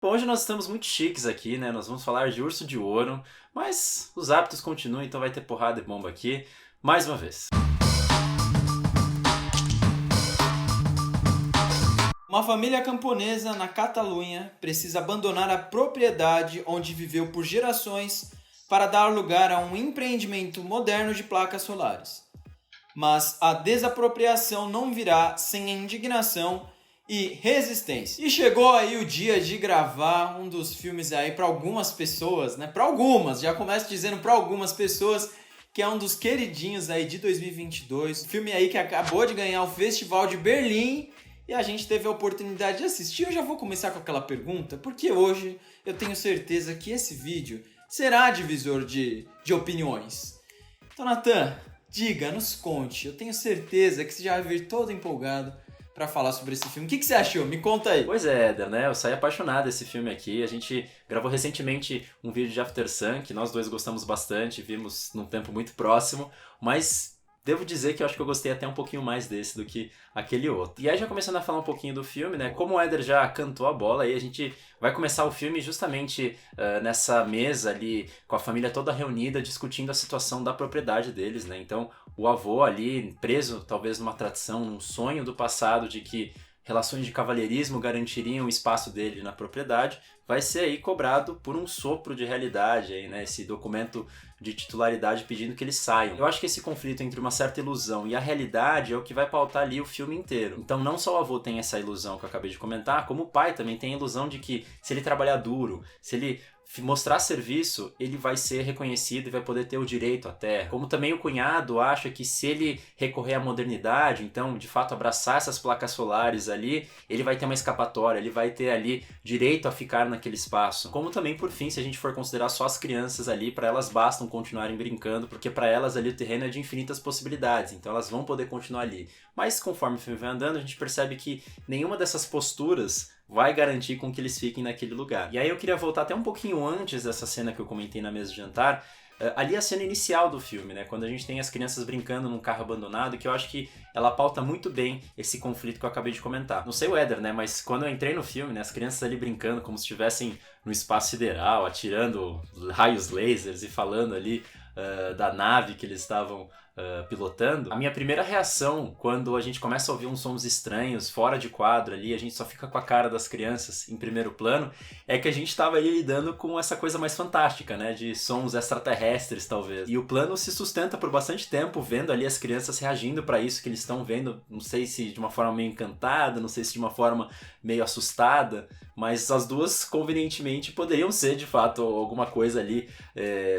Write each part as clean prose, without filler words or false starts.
Bom, hoje nós estamos muito chiques aqui, né? Nós vamos falar de Urso de Ouro, mas os hábitos continuam, então vai ter porrada e bomba aqui, mais uma vez. Uma família camponesa na Catalunha precisa abandonar a propriedade onde viveu por gerações para dar lugar a um empreendimento moderno de placas solares. Mas a desapropriação não virá sem a indignação e resistência. E chegou aí o dia de gravar um dos filmes aí para algumas pessoas, né? Para algumas, já começo dizendo para algumas pessoas, que é um dos queridinhos aí de 2022. Um filme aí que acabou de ganhar o Festival de Berlim e a gente teve a oportunidade de assistir. Eu já vou começar com aquela pergunta, porque hoje eu tenho certeza que esse vídeo será divisor de opiniões. Então, Natan, diga, nos conte. Eu tenho certeza que você já vai vir todo empolgado para falar sobre esse filme. O que você achou? Me conta aí. Pois é, Éder, né? Eu saí apaixonado desse filme aqui. A gente gravou recentemente um vídeo de After Sun, que nós dois gostamos bastante, vimos num tempo muito próximo, mas devo dizer que eu acho que eu gostei até um pouquinho mais desse do que aquele outro. E aí, já começando a falar um pouquinho do filme, né? Como o Éder já cantou a bola, aí a gente vai começar o filme justamente nessa mesa ali, com a família toda reunida, discutindo a situação da propriedade deles, né? Então, o avô ali, preso talvez numa tradição, num sonho do passado de que relações de cavalheirismo garantiriam o espaço dele na propriedade, vai ser aí cobrado por um sopro de realidade, aí, né? Esse documento de titularidade pedindo que eles saiam. Eu acho que esse conflito entre uma certa ilusão e a realidade é o que vai pautar ali o filme inteiro. Então não só o avô tem essa ilusão que eu acabei de comentar, como o pai também tem a ilusão de que se ele trabalhar duro, se ele mostrar serviço, ele vai ser reconhecido e vai poder ter o direito à terra. Como também o cunhado acha que se ele recorrer à modernidade, então de fato abraçar essas placas solares ali, ele vai ter uma escapatória, ele vai ter ali direito a ficar naquele espaço. Como também, por fim, se a gente for considerar só as crianças ali, para elas bastam continuarem brincando, porque para elas ali o terreno é de infinitas possibilidades, então elas vão poder continuar ali. Mas conforme o filme vai andando, a gente percebe que nenhuma dessas posturas vai garantir com que eles fiquem naquele lugar. E aí eu queria voltar até um pouquinho antes dessa cena que eu comentei na mesa de jantar, ali a cena inicial do filme, né? Quando a gente tem as crianças brincando num carro abandonado, que eu acho que ela pauta muito bem esse conflito que eu acabei de comentar. Não sei o Éder, né? Mas quando eu entrei no filme, né? As crianças ali brincando como se estivessem no espaço sideral, atirando raios lasers e falando ali da nave que eles estavam pilotando. A minha primeira reação quando a gente começa a ouvir uns sons estranhos fora de quadro ali, a gente só fica com a cara das crianças em primeiro plano, é que a gente estava ali lidando com essa coisa mais fantástica, né, de sons extraterrestres talvez. E o plano se sustenta por bastante tempo vendo ali as crianças reagindo para isso que eles estão vendo, não sei se de uma forma meio encantada, não sei se de uma forma meio assustada, mas as duas convenientemente poderiam ser de fato alguma coisa ali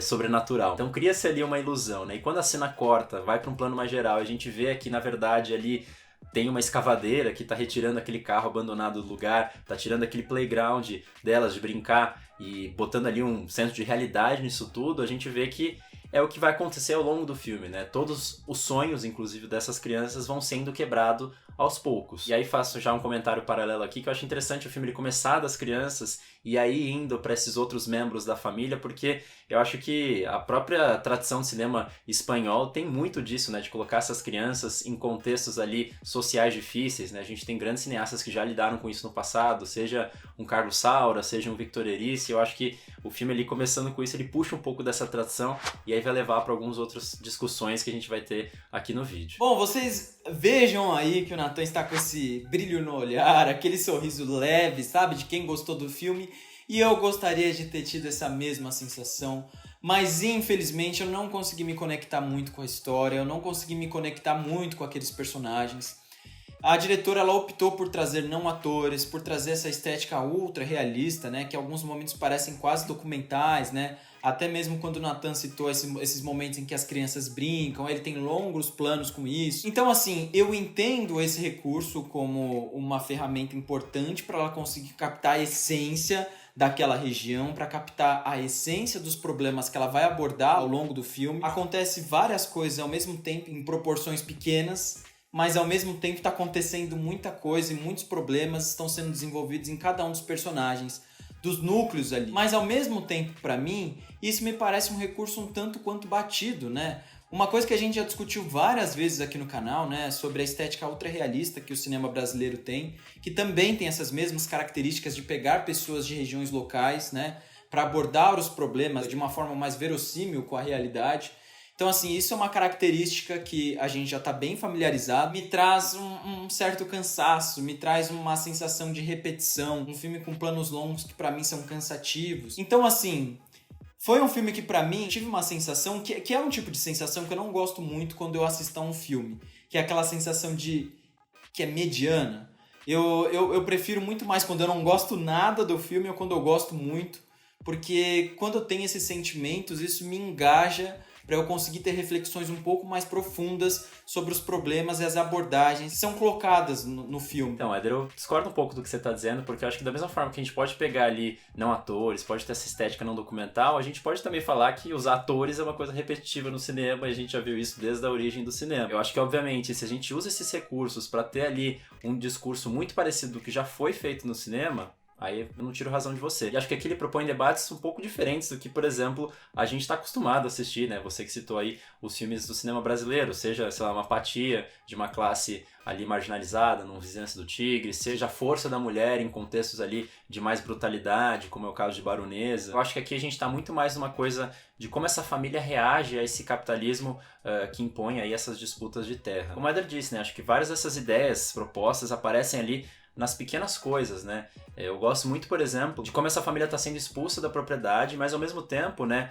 sobrenatural. Então cria-se ali uma ilusão, né? E quando a cena corta, vai para um plano mais geral, a gente vê que na verdade ali tem uma escavadeira que está retirando aquele carro abandonado do lugar, está tirando aquele playground delas de brincar e botando ali um senso de realidade nisso tudo, a gente vê que é o que vai acontecer ao longo do filme, né? Todos os sonhos, inclusive, dessas crianças vão sendo quebrados aos poucos. E aí faço já um comentário paralelo aqui, que eu acho interessante o filme ele começar das crianças e aí indo para esses outros membros da família, porque eu acho que a própria tradição de cinema espanhol tem muito disso, né? De colocar essas crianças em contextos ali sociais difíceis, né? A gente tem grandes cineastas que já lidaram com isso no passado, seja um Carlos Saura, seja um Victor Erice. Eu acho que o filme ali começando com isso, ele puxa um pouco dessa tradição e aí vai levar para algumas outras discussões que a gente vai ter aqui no vídeo. Bom, vocês vejam aí que o Natan está com esse brilho no olhar, aquele sorriso leve, sabe? De quem gostou do filme. E eu gostaria de ter tido essa mesma sensação, mas infelizmente eu não consegui me conectar muito com a história, eu não consegui me conectar muito com aqueles personagens. A diretora ela optou por trazer não atores, por trazer essa estética ultra realista, né? Que em alguns momentos parecem quase documentais, né? Até mesmo quando o Natan citou esses momentos em que as crianças brincam, ele tem longos planos com isso. Então, assim, eu entendo esse recurso como uma ferramenta importante para ela conseguir captar a essência daquela região, para captar a essência dos problemas que ela vai abordar ao longo do filme. Acontece várias coisas ao mesmo tempo, em proporções pequenas, mas ao mesmo tempo está acontecendo muita coisa e muitos problemas estão sendo desenvolvidos em cada um dos personagens, dos núcleos ali. Mas ao mesmo tempo, para mim, isso me parece um recurso um tanto quanto batido, né? Uma coisa que a gente já discutiu várias vezes aqui no canal, né, sobre a estética ultra-realista que o cinema brasileiro tem, que também tem essas mesmas características de pegar pessoas de regiões locais, né, para abordar os problemas de uma forma mais verossímil com a realidade. Então, assim, isso é uma característica que a gente já está bem familiarizado. Me traz um certo cansaço, me traz uma sensação de repetição. Um filme com planos longos que para mim são cansativos. Então, assim, foi um filme que pra mim tive uma sensação, que é um tipo de sensação que eu não gosto muito quando eu assisto a um filme. Que é aquela sensação que é mediana. Eu prefiro muito mais quando eu não gosto nada do filme ou quando eu gosto muito. Porque quando eu tenho esses sentimentos, isso me engaja para eu conseguir ter reflexões um pouco mais profundas sobre os problemas e as abordagens que são colocadas no filme. Então, Éder, eu discordo um pouco do que você está dizendo, porque eu acho que da mesma forma que a gente pode pegar ali não atores, pode ter essa estética não documental, a gente pode também falar que os atores é uma coisa repetitiva no cinema e a gente já viu isso desde a origem do cinema. Eu acho que, obviamente, se a gente usa esses recursos para ter ali um discurso muito parecido do que já foi feito no cinema, aí eu não tiro razão de você. E acho que aqui ele propõe debates um pouco diferentes do que, por exemplo, a gente está acostumado a assistir, né? Você que citou aí os filmes do cinema brasileiro, seja, sei lá, uma apatia de uma classe ali marginalizada, num Vizinhança do Tigre, seja a força da mulher em contextos ali de mais brutalidade, como é o caso de Baronesa. Eu acho que aqui a gente está muito mais numa coisa de como essa família reage a esse capitalismo que impõe aí essas disputas de terra. Como o Éder disse, né? Acho que várias dessas ideias propostas aparecem ali nas pequenas coisas, né? Eu gosto muito, por exemplo, de como essa família está sendo expulsa da propriedade, mas ao mesmo tempo, né,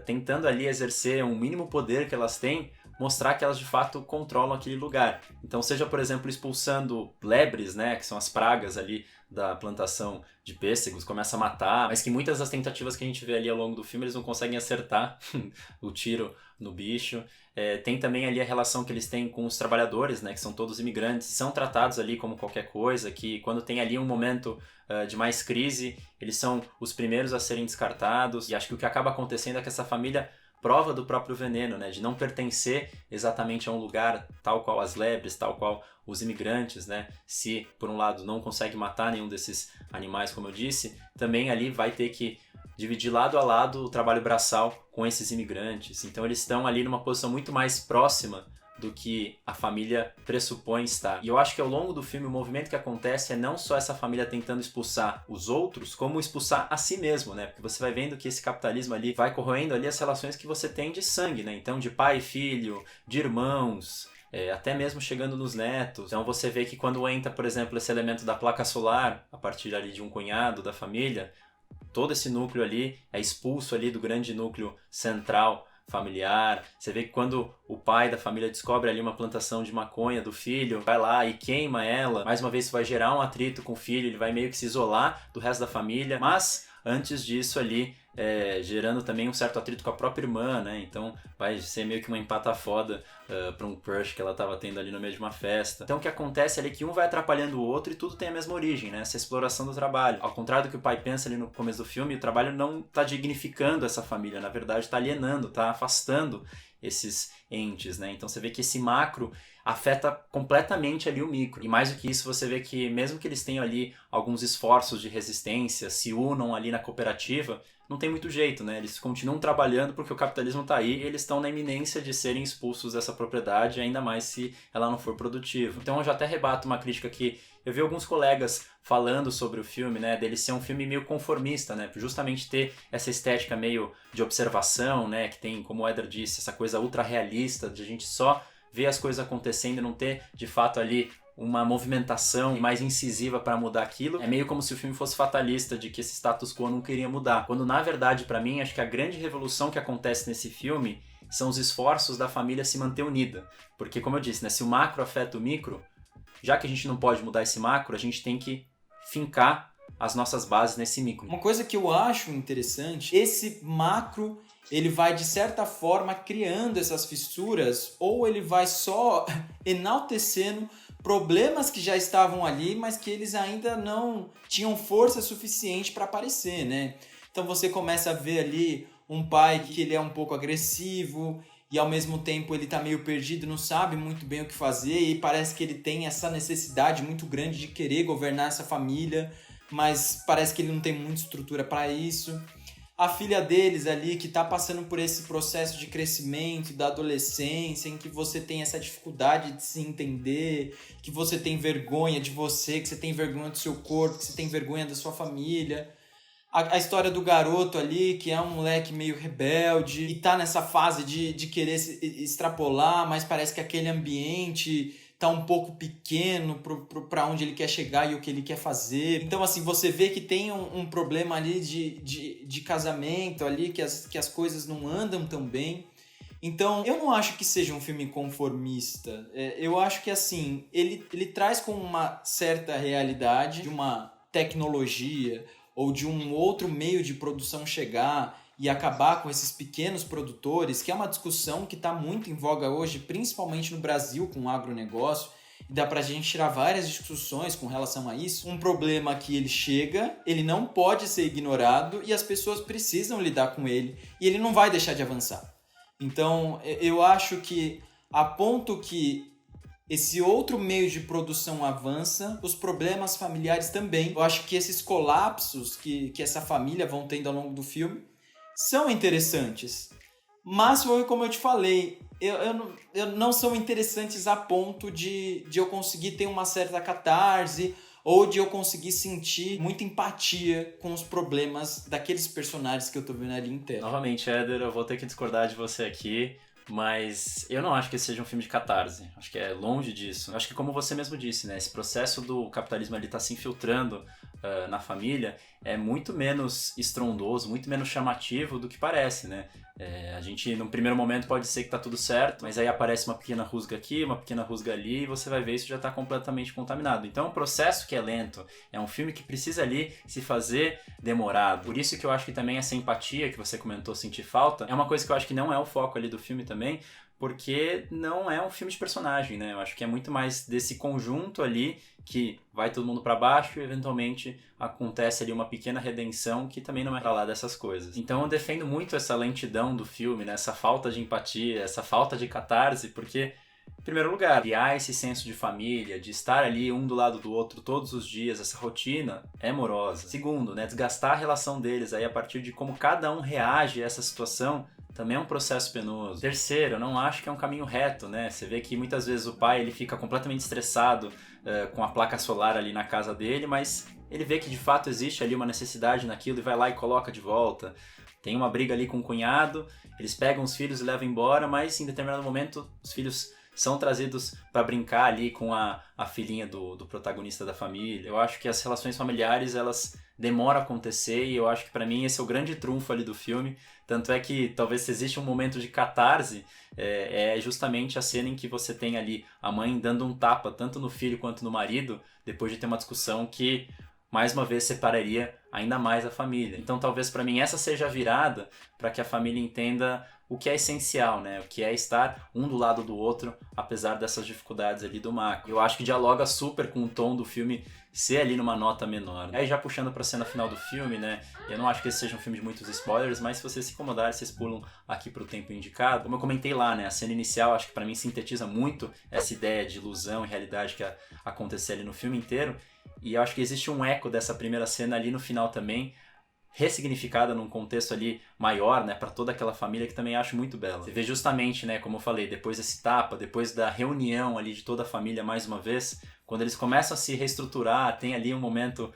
tentando ali exercer um mínimo poder que elas têm, mostrar que elas de fato controlam aquele lugar. Então, seja, por exemplo, expulsando lebres, né, que são as pragas ali da plantação de pêssegos, começa a matar, mas que muitas das tentativas que a gente vê ali ao longo do filme, eles não conseguem acertar o tiro no bicho. Tem também ali a relação que eles têm com os trabalhadores, né, que são todos imigrantes, são tratados ali como qualquer coisa, que quando tem ali um momento de mais crise, eles são os primeiros a serem descartados, e acho que o que acaba acontecendo é que essa família prova do próprio veneno, né, de não pertencer exatamente a um lugar tal qual as lebres, tal qual os imigrantes, né, se por um lado não consegue matar nenhum desses animais, como eu disse, também ali vai ter que dividir lado a lado o trabalho braçal com esses imigrantes. Então eles estão ali numa posição muito mais próxima do que a família pressupõe estar. E eu acho que ao longo do filme o movimento que acontece é não só essa família tentando expulsar os outros, como expulsar a si mesmo, né? Porque você vai vendo que esse capitalismo ali vai corroendo ali as relações que você tem de sangue, né? Então de pai e filho, de irmãos, até mesmo chegando nos netos. Então você vê que quando entra, por exemplo, esse elemento da placa solar, a partir ali de um cunhado da família, todo esse núcleo ali é expulso ali do grande núcleo central familiar. Você vê que quando o pai da família descobre ali uma plantação de maconha do filho, vai lá e queima ela. Mais uma vez isso vai gerar um atrito com o filho, ele vai meio que se isolar do resto da família, mas antes disso ali, gerando também um certo atrito com a própria irmã, né? Então vai ser meio que uma empata foda para um crush que ela estava tendo ali no meio de uma festa. Então o que acontece ali é que um vai atrapalhando o outro e tudo tem a mesma origem, né? Essa exploração do trabalho. Ao contrário do que o pai pensa ali no começo do filme, o trabalho não está dignificando essa família, na verdade está alienando, está afastando esses entes, né? Então você vê que esse macro afeta completamente ali o micro. E mais do que isso, você vê que mesmo que eles tenham ali alguns esforços de resistência, se unam ali na cooperativa, não tem muito jeito, né? Eles continuam trabalhando porque o capitalismo está aí e eles estão na iminência de serem expulsos dessa propriedade, ainda mais se ela não for produtiva. Então eu já até rebato uma crítica que eu vi alguns colegas falando sobre o filme, né, dele ser um filme meio conformista, né, por justamente ter essa estética meio de observação, né, que tem, como o Éder disse, essa coisa ultra realista de a gente só ver as coisas acontecendo e não ter, de fato, ali uma movimentação mais incisiva para mudar aquilo. É meio como se o filme fosse fatalista de que esse status quo não queria mudar. Quando, na verdade, para mim, acho que a grande revolução que acontece nesse filme são os esforços da família se manter unida. Porque, como eu disse, né, se o macro afeta o micro, já que a gente não pode mudar esse macro, a gente tem que fincar as nossas bases nesse micro. Uma coisa que eu acho interessante, esse macro, ele vai de certa forma criando essas fissuras, ou ele vai só enaltecendo problemas que já estavam ali, mas que eles ainda não tinham força suficiente para aparecer, né? Então você começa a ver ali um pai que ele é um pouco agressivo e ao mesmo tempo ele tá meio perdido, não sabe muito bem o que fazer e parece que ele tem essa necessidade muito grande de querer governar essa família, mas parece que ele não tem muita estrutura para isso. a filha deles ali que tá passando por esse processo de crescimento da adolescência, em que você tem essa dificuldade de se entender, que você tem vergonha de você, que você tem vergonha do seu corpo, que você tem vergonha da sua família. A história do garoto ali, que é um moleque meio rebelde e tá nessa fase de querer extrapolar, mas parece que aquele ambiente tá um pouco pequeno para onde ele quer chegar e o que ele quer fazer. Então, assim, você vê que tem um problema ali de casamento ali, que as coisas não andam tão bem. Então, eu não acho que seja um filme conformista. Eu acho que, assim, ele traz com uma certa realidade de uma tecnologia ou de um outro meio de produção chegar e acabar com esses pequenos produtores, que é uma discussão que está muito em voga hoje, principalmente no Brasil, com o agronegócio, e dá pra gente tirar várias discussões com relação a isso. Um problema que ele chega, ele não pode ser ignorado e as pessoas precisam lidar com ele, e ele não vai deixar de avançar. Então, eu acho que a ponto que esse outro meio de produção avança, os problemas familiares também. Eu acho que esses colapsos que essa família vão tendo ao longo do filme são interessantes. Mas foi como eu te falei, eu não são interessantes a ponto de eu conseguir ter uma certa catarse ou de eu conseguir sentir muita empatia com os problemas daqueles personagens que eu tô vendo ali em tela. Novamente, Éder, eu vou ter que discordar de você aqui. Mas eu não acho que esse seja um filme de catarse. Acho que é longe disso. Acho que, como você mesmo disse, né, esse processo do capitalismo ali tá se infiltrando na família é muito menos estrondoso, muito menos chamativo do que parece, né? A gente, num primeiro momento, pode ser que tá tudo certo, mas aí aparece uma pequena rusga aqui, uma pequena rusga ali, e você vai ver isso já tá completamente contaminado. Então, é um processo que é lento, é um filme que precisa ali se fazer demorado. Por isso que eu acho que também essa empatia que você comentou, sentir falta, é uma coisa que eu acho que não é o foco ali do filme também, porque não é um filme de personagem, né? Eu acho que é muito mais desse conjunto ali que vai todo mundo pra baixo e eventualmente acontece ali uma pequena redenção que também não é pra lá dessas coisas. Então eu defendo muito essa lentidão do filme, né? Essa falta de empatia, essa falta de catarse, porque, em primeiro lugar, criar esse senso de família, de estar ali um do lado do outro todos os dias, essa rotina é morosa. Segundo, né? Desgastar a relação deles aí a partir de como cada um reage a essa situação também é um processo penoso. Terceiro, eu não acho que é um caminho reto, né? Você vê que muitas vezes o pai ele fica completamente estressado com a placa solar ali na casa dele, mas ele vê que de fato existe ali uma necessidade naquilo e vai lá e coloca de volta. Tem uma briga ali com o cunhado, eles pegam os filhos e levam embora, mas em determinado momento os filhos são trazidos para brincar ali com a filhinha do protagonista da família. Eu acho que as relações familiares, elas demoram a acontecer e eu acho que para mim esse é o grande trunfo ali do filme. Tanto é que talvez se existe um momento de catarse, é justamente a cena em que você tem ali a mãe dando um tapa tanto no filho quanto no marido, depois de ter uma discussão que mais uma vez separaria ainda mais a família. Então talvez para mim essa seja a virada para que a família entenda o que é essencial, né? O que é estar um do lado do outro, apesar dessas dificuldades ali do macro. Eu acho que dialoga super com o tom do filme ser ali numa nota menor. Aí já puxando pra cena final do filme, né? Eu não acho que esse seja um filme de muitos spoilers, mas se vocês se incomodarem, vocês pulam aqui pro tempo indicado. Como eu comentei lá, né? A cena inicial acho que pra mim sintetiza muito essa ideia de ilusão e realidade que acontece ali no filme inteiro. E eu acho que existe um eco dessa primeira cena ali no final também, ressignificada num contexto ali maior, né, para toda aquela família, que também acho muito bela. Você vê justamente, né, como eu falei, depois desse tapa, depois da reunião ali de toda a família mais uma vez, quando eles começam a se reestruturar, tem ali um momento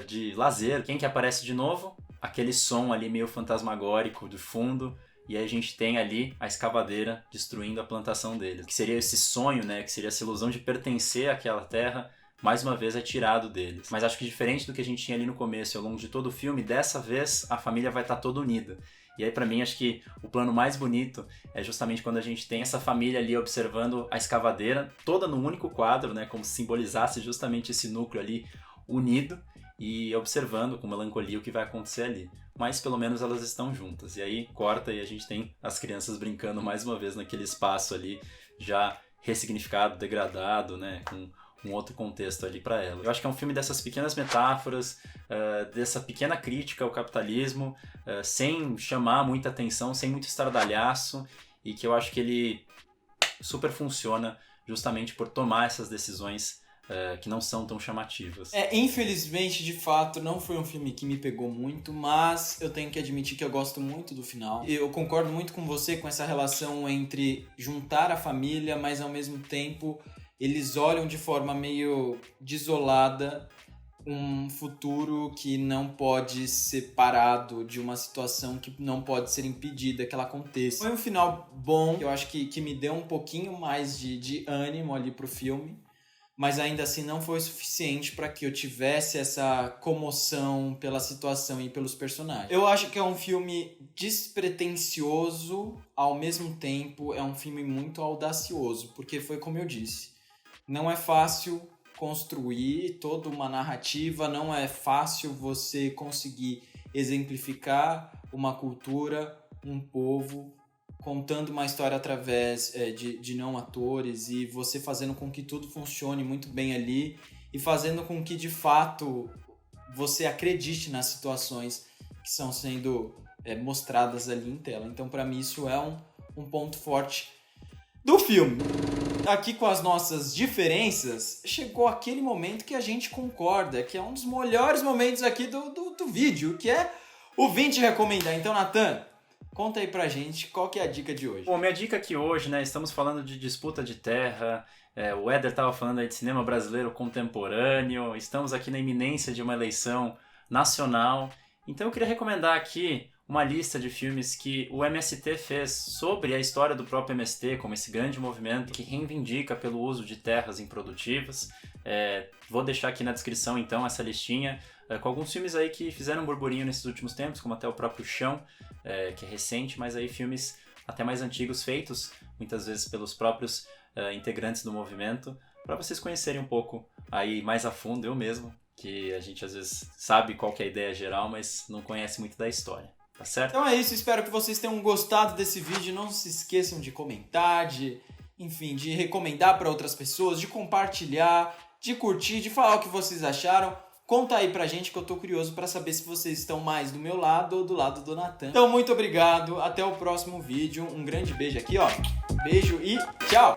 de lazer. Quem que aparece de novo? Aquele som ali meio fantasmagórico do fundo, e aí a gente tem ali a escavadeira destruindo a plantação deles. Que seria esse sonho, né, que seria essa ilusão de pertencer àquela terra, mais uma vez é tirado deles. Mas acho que diferente do que a gente tinha ali no começo e ao longo de todo o filme, dessa vez a família vai estar toda unida. E aí pra mim acho que o plano mais bonito é justamente quando a gente tem essa família ali observando a escavadeira, toda num único quadro, né, como se simbolizasse justamente esse núcleo ali unido e observando com melancolia o que vai acontecer ali. Mas pelo menos elas estão juntas. E aí corta e a gente tem as crianças brincando mais uma vez naquele espaço ali, já ressignificado, degradado, né, com um outro contexto ali para ela. Eu acho que é um filme dessas pequenas metáforas, dessa pequena crítica ao capitalismo, sem chamar muita atenção, sem muito estardalhaço, e que eu acho que ele super funciona justamente por tomar essas decisões que não são tão chamativas. Infelizmente, de fato, não foi um filme que me pegou muito, mas eu tenho que admitir que eu gosto muito do final. Eu concordo muito com você com essa relação entre juntar a família, mas ao mesmo tempo eles olham de forma meio desolada um futuro que não pode ser parado, de uma situação que não pode ser impedida que ela aconteça. Foi um final bom, eu acho que me deu um pouquinho mais de ânimo ali pro filme, mas ainda assim não foi suficiente para que eu tivesse essa comoção pela situação e pelos personagens. Eu acho que é um filme despretensioso, ao mesmo tempo é um filme muito audacioso, porque foi como eu disse, não é fácil construir toda uma narrativa, não é fácil você conseguir exemplificar uma cultura, um povo, contando uma história através de não atores e você fazendo com que tudo funcione muito bem ali e fazendo com que, de fato, você acredite nas situações que estão sendo mostradas ali em tela. Então, para mim, isso é um ponto forte do filme. Aqui com as nossas diferenças, chegou aquele momento que a gente concorda, que é um dos melhores momentos aqui do vídeo, que é o 20 recomendar. Então, Nathan, conta aí pra gente qual que é a dica de hoje. Bom, minha dica aqui hoje, né, estamos falando de disputa de terra, o Éder estava falando aí de cinema brasileiro contemporâneo, estamos aqui na iminência de uma eleição nacional, então eu queria recomendar aqui uma lista de filmes que o MST fez sobre a história do próprio MST, como esse grande movimento que reivindica pelo uso de terras improdutivas. Vou deixar aqui na descrição, então, essa listinha com alguns filmes aí que fizeram um burburinho nesses últimos tempos, como até o próprio Chão, que é recente, mas aí filmes até mais antigos feitos, muitas vezes pelos próprios integrantes do movimento, para vocês conhecerem um pouco aí mais a fundo, eu mesmo, que a gente às vezes sabe qual que é a ideia geral, mas não conhece muito da história. Tá certo? Então é isso, espero que vocês tenham gostado desse vídeo. Não se esqueçam de comentar, de recomendar para outras pessoas, de compartilhar, de curtir, de falar o que vocês acharam. Conta aí pra gente que eu tô curioso para saber se vocês estão mais do meu lado ou do lado do Nathan. Então muito obrigado, até o próximo vídeo. Um grande beijo aqui, ó. Beijo e tchau!